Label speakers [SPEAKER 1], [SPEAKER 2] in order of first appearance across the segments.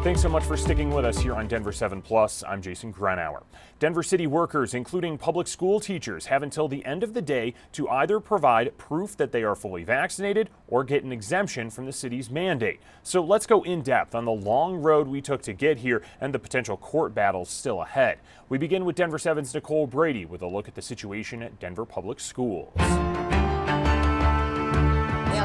[SPEAKER 1] Thanks so much for sticking with us here on Denver 7 Plus. I'm Jason Grenauer. Denver City workers, including public school teachers, have until the end of the day to either provide proof that they are fully vaccinated or get an exemption from the city's mandate. So let's go in depth on the long road we took to get here and the potential court battles still ahead. We begin with Denver 7's Nicole Brady with a look at the situation at Denver Public Schools.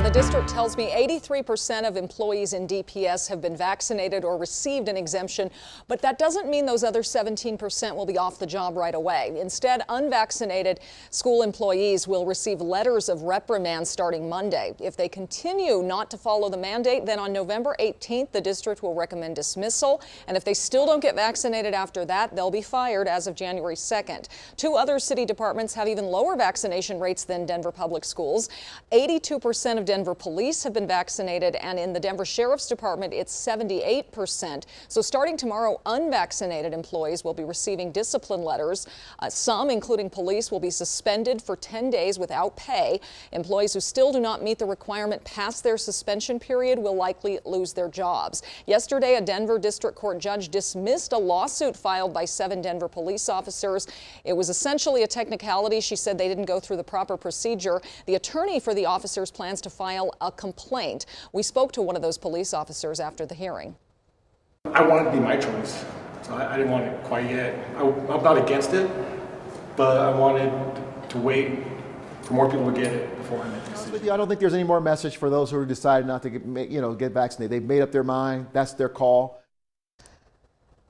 [SPEAKER 2] The district tells me 83% of employees in DPS have been vaccinated or received an exemption, but that doesn't mean those other 17% will be off the job right away. Instead, unvaccinated school employees will receive letters of reprimand starting Monday. If they continue not to follow the mandate, then on November 18th, the district will recommend dismissal. And if they still don't get vaccinated after that, they'll be fired as of January 2nd. Two other city departments have even lower vaccination rates than Denver Public Schools. 82% of Denver police have been vaccinated, and in the Denver Sheriff's Department, it's 78%. So starting tomorrow, unvaccinated employees will be receiving discipline letters. Some, including police, will be suspended for 10 days without pay. Employees who still do not meet the requirement past their suspension period will likely lose their jobs. Yesterday, a Denver District Court judge dismissed a lawsuit filed by 7 Denver police officers. It was essentially a technicality. She said they didn't go through the proper procedure. The attorney for the officers plans to file a complaint. We spoke to one of those police officers after the hearing.
[SPEAKER 3] I want it to be my choice, so I didn't want it quite yet. I'm not against it, but I wanted to wait for more people to get it before I make the decision.
[SPEAKER 4] I don't think there's any more message for those who decided not to get vaccinated. They've made up their mind. That's their call.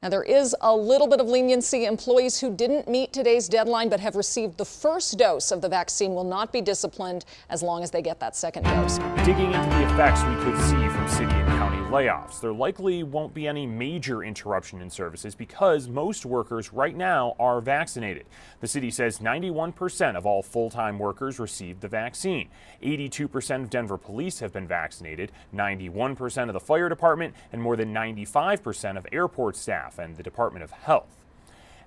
[SPEAKER 2] Now, there is a little bit of leniency. Employees who didn't meet today's deadline but have received the first dose of the vaccine will not be disciplined as long as they get that second dose.
[SPEAKER 1] Digging into the effects we could see from city and county layoffs, there likely won't be any major interruption in services because most workers right now are vaccinated. The city says 91% of all full-time workers received the vaccine. 82% of Denver police have been vaccinated, 91% of the fire department, and more than 95% of airport staff and the Department of Health.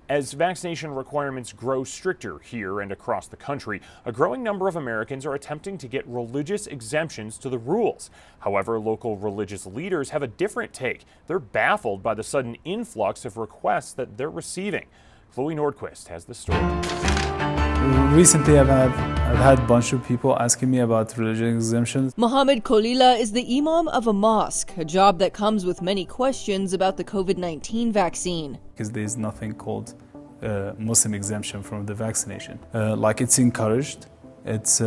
[SPEAKER 1] As vaccination requirements grow stricter here and across the country, a growing number of Americans are attempting to get religious exemptions to the rules. However, local religious leaders have a different take. They're baffled by the sudden influx of requests that they're receiving. Chloe Nordquist has the story.
[SPEAKER 5] Recently, I've had a bunch of people asking me about religious exemptions.
[SPEAKER 6] Mohammed Kolila is the imam of a mosque, a job that comes with many questions about the COVID-19 vaccine.
[SPEAKER 5] Because there's nothing called Muslim exemption from the vaccination. It's encouraged. It's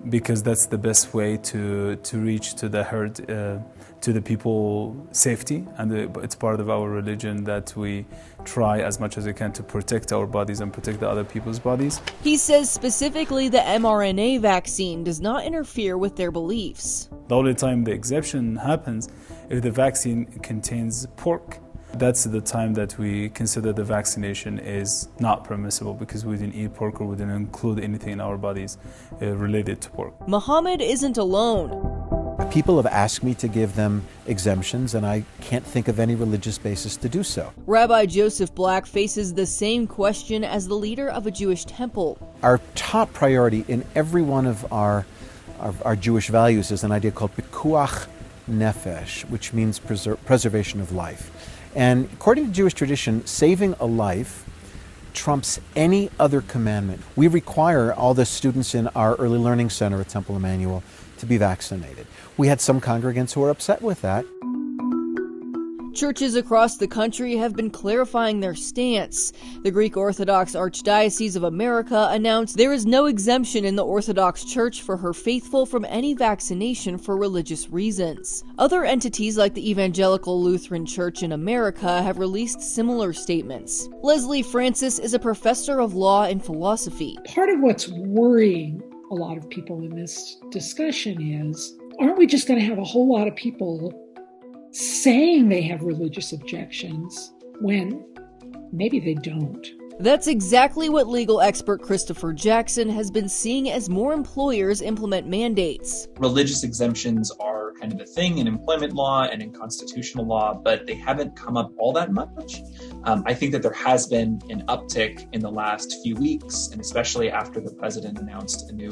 [SPEAKER 5] because that's the best way to reach to the herd, to the people safety, and it's part of our religion that we try as much as we can to protect our bodies and protect the other people's bodies.
[SPEAKER 6] He says specifically the mRNA vaccine does not interfere with their beliefs.
[SPEAKER 5] The only time the exception happens if the vaccine contains pork. That's the time that we consider the vaccination is not permissible because we didn't eat pork or we didn't include anything in our bodies related to pork.
[SPEAKER 6] Mohammed isn't alone.
[SPEAKER 7] People have asked me to give them exemptions, and I can't think of any religious basis to do so.
[SPEAKER 6] Rabbi Joseph Black faces the same question as the leader of a Jewish temple.
[SPEAKER 7] Our top priority in every one of our Jewish values is an idea called pikuach nefesh, which means preservation of life. And according to Jewish tradition, saving a life trumps any other commandment. We require all the students in our early learning center at Temple Emmanuel to be vaccinated. We had some congregants who were upset with that.
[SPEAKER 6] Churches across the country have been clarifying their stance. The Greek Orthodox Archdiocese of America announced there is no exemption in the Orthodox Church for her faithful from any vaccination for religious reasons. Other entities like the Evangelical Lutheran Church in America have released similar statements. Leslie Francis is a professor of law and philosophy.
[SPEAKER 8] Part of what's worrying a lot of people in this discussion is, aren't we just going to have a whole lot of people saying they have religious objections when maybe they don't?
[SPEAKER 6] That's exactly what legal expert Christopher Jackson has been seeing as more employers implement mandates.
[SPEAKER 9] Religious exemptions are are kind of a thing in employment law and in constitutional law, but they haven't come up all that much. I think that there has been an uptick in the last few weeks, and especially after the president announced a new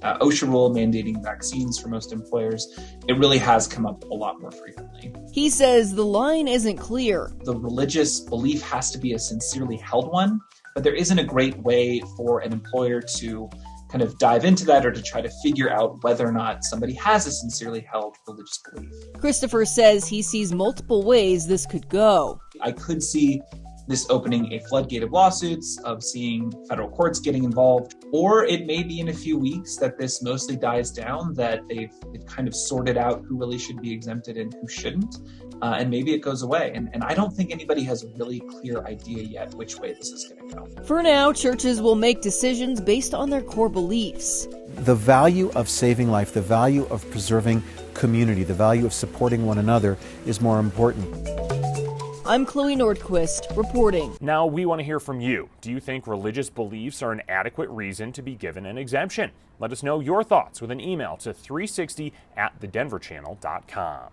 [SPEAKER 9] OSHA rule mandating vaccines for most employers, it really has come up a lot more frequently.
[SPEAKER 6] He says the line isn't clear.
[SPEAKER 9] The religious belief has to be a sincerely held one, but there isn't a great way for an employer to kind of dive into that or to try to figure out whether or not somebody has a sincerely held religious belief.
[SPEAKER 6] Christopher says he sees multiple ways this could go.
[SPEAKER 9] I could see this opening a floodgate of lawsuits, of seeing federal courts getting involved, or it may be in a few weeks that this mostly dies down, that they've kind of sorted out who really should be exempted and who shouldn't, and maybe it goes away. And I don't think anybody has a really clear idea yet which way this is going to go.
[SPEAKER 6] For now, churches will make decisions based on their core beliefs.
[SPEAKER 7] The value of saving life, the value of preserving community, the value of supporting one another is more important.
[SPEAKER 6] I'm Chloe Nordquist, reporting.
[SPEAKER 1] Now we want to hear from you. Do you think religious beliefs are an adequate reason to be given an exemption? Let us know your thoughts with an email to 360@thedenverchannel.com.